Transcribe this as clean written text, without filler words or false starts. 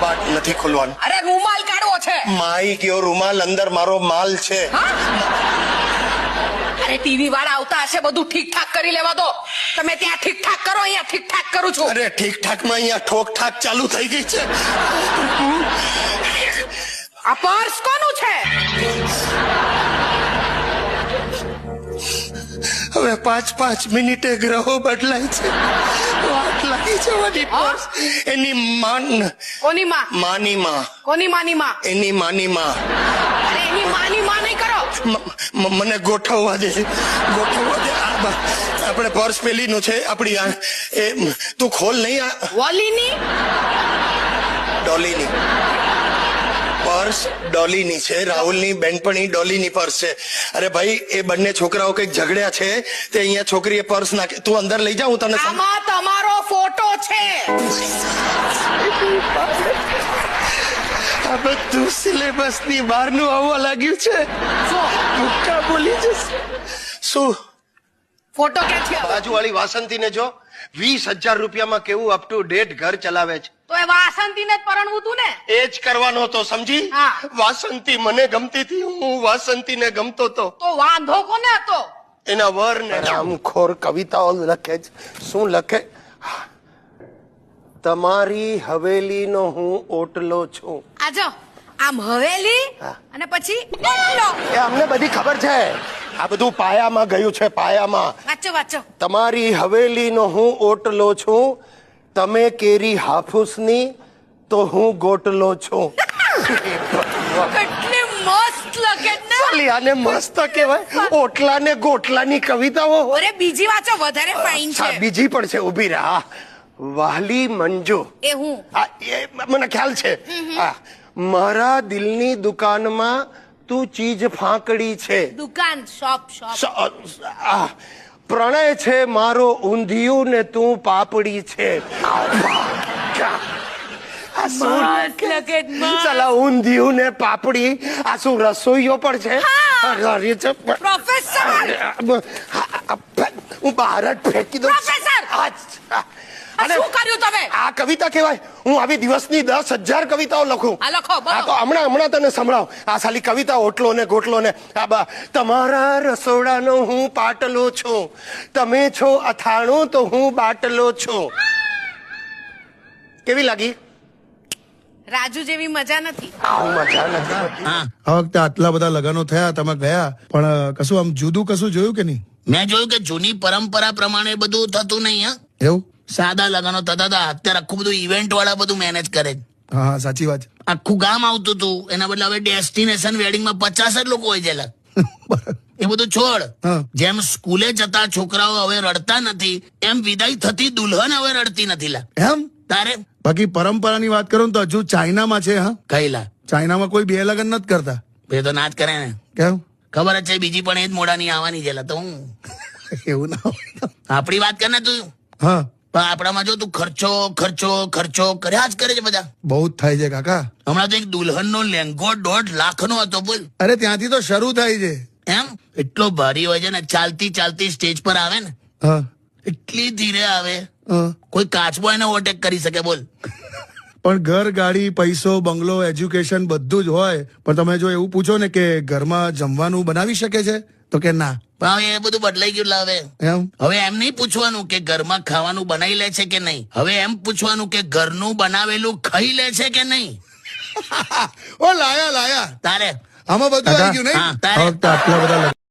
કબાટ નથી ખોલવાનું. અરે રૂમાલ કાઢવો છે. માઈ કયો રૂમાલ, અંદર મારો માલ છે. અરે ટીવી વાળા આવતા હશે, બધું ઠીક ઠાક કરી લેવા દો. તમે ત્યાં ઠીક ઠાક કરો, અહીંયા ઠીક ઠાક કરું છું. અરે ઠીક ઠાક માં અહીંયા ઠોક ઠાક ચાલુ થઈ ગઈ છે. આ પર્સ કોનું છે? હવે 5-5 મિનિટે ગ્રહો બદલાય છે. વાત લાગી જવાની પર્સ. એની માન. કોની માં? માની માં. કોની માની માં? એની માની માં. અરે એની માની માં નહીં કરો. મને ગોઠવવા દે, ગોઠવવા દે. આપણે પર્સ પેલી નું છે આપડી. એ તું ખોલ નહીં. વોલીની ડોલીની પર્સ ડોલીની છે. રાહુલની બેનપણી ડોલીની પર્સ છે. અરે ભાઈ એ બંને છોકરાઓ કઈક ઝઘડ્યા છે તે અહીંયા છોકરીએ પર્સ નાખે. તું અંદર લઈ જા, હું તને. આમાં તમારો ફોટો છે. આ બધું સિલેબસ ની બહાર નું આવવા લાગ્યું છે. ભૂક્કા બોલી જશે. શું ફોટો ક્યાંથી આવ્યો? બાજુવાળી વાસંતીને જો 20,000 રૂપિયામાં કેવું અપ ટુ ડેટ ઘર ચલાવે છે. તો એ વાસંતીને જ પરણવું તું ને? એ જ કરવાનો હતો, સમજી? હા. વાસંતી મને ગમતી હતી, હું વાસંતીને ગમતો હતો. તો વાંધો કોને હતો? એના વર ને. રામખોર કવિતાઓ લખે છે. શું લખે? તમારી હવેલીનો હું ઓટલો છું. આજો આમ હવેલી અને પછી ઓટલો. એ અમને બધી ખબર છે. આ બધું પાયામાં ગયું છે, પાયામાં. વાંચો વાંચો. તમારી હવેલીનો હું ઓટલો છું, તમે કેરી હાફૂસની તો હું ગોટલો છું. કેટલી મસ્ત લખે ને. ચાલી આને મસ્ત કહેવાય. ઓટલા ને ગોટલાની કવિતાઓ. અરે બીજી વાંચો, વધારે ફાઇન છે. બીજી પણ છે, ઉભી રહા. વાલી મંજુ. એ હું. એ મને ખ્યાલ છે. મારા દિલની દુકાનમાં તું ચીજ ફાંકડી છે. દુકાન, શોપ. પ્રણય છે મારો ઊંધિયું ને તું પાપડી છે. ચલા ઊંધિયું ને પાપડી. આ શું રસોઈઓ પણ છે? પ્રોફેસર હું બહાર જ ફેંકી દઉં. પ્રોફેસર શું કર્યું તમે? આ કવિતા કહેવાય? હું આવી દિવસની 10,000 કવિતાઓ લખું. આ લખો. આ તો હમણાં તને સંભળાવ. આ સાલી કવિતા ઓટલો ને ગોટલો ને. તમારા રસોડાનો હું પાટલો છું, તમે છો અથાણું તો હું બાટલો છું. કેવી લાગી? રાજુ જેવી મજા નથી. મજા નથી. આ વખતે આટલા બધા લગનો થયા, તમે ગયા, પણ કશું આમ જુદું કશું જોયું કે નહીં? મેં જોયું કે જૂની પરંપરા પ્રમાણે બધું થતું નહીં. હા, એવું? સાદા લગનો થતા હતા. અત્યારે આખું બધું ઇવેન્ટ વાળા બધું મેનેજ કરે. હા, સાચી વાત. આખું ગામ આવતું હતું, એના બદલે હવે ડેસ્ટિનેશન વેડિંગમાં 50 જ લોકો હોય છે. એ બધું છોડ. જેમ સ્કૂલે જતા છોકરાઓ હવે રડતા નથી, એમ વિદાય થતી દુલ્હન હવે રડતી નથી. એમ? તારે બાકી પરંપરાની વાત કરું તો હજુ ચાઇનામાં છે. હા, કઈલા ચાઇનામાં કોઈ બે લગન નથી કરતા. બે તો ના જ કરે ને. કેમ? ખબર જ છે, બીજી પણ એ જ મોડાની આવવાની છે. તો હું એવું ના હોય. આપણી વાત કર ને તું. હા, પણ આપણામાં જો તું ખર્ચો કર્યા જ કરે છે બધા. બહુ જ થાય છે કાકા. હમણાં તો એક દુલ્હનનો લેંઘો 1.5 લાખનો હતો. બોલ. અરે ત્યાંથી તો શરૂ થાય છે. એમ એટલો ભારી હોય છે ને. ચાલતી સ્ટેજ પર આવે ને, હા, એટલી ધીરે આવે, હા. કોઈ કાચબો એને ઓવરટેક કરી શકે. બોલ. પણ ઘર, ગાડી, પૈસો, બંગલો, એજ્યુકેશન બધું જ હોય, પણ તમે જો એવું પૂછો ને કે ઘરમાં જમવાનું બનાવી શકે છે, તો કે ના. પણ એ બધું બદલાઈ ગયું. લાવે એમ? હવે એમ નહીં પૂછવાનું કે ઘરમાં ખાવાનું બનાવી લે છે કે નહીં. હવે એમ પૂછવાનું કે ઘરનું બનાવેલું ખાઈ લે છે કે નહીં. ઓ લાયા તારે આમાં બધું આવી ગયું નહીં? તારે આટલા બધા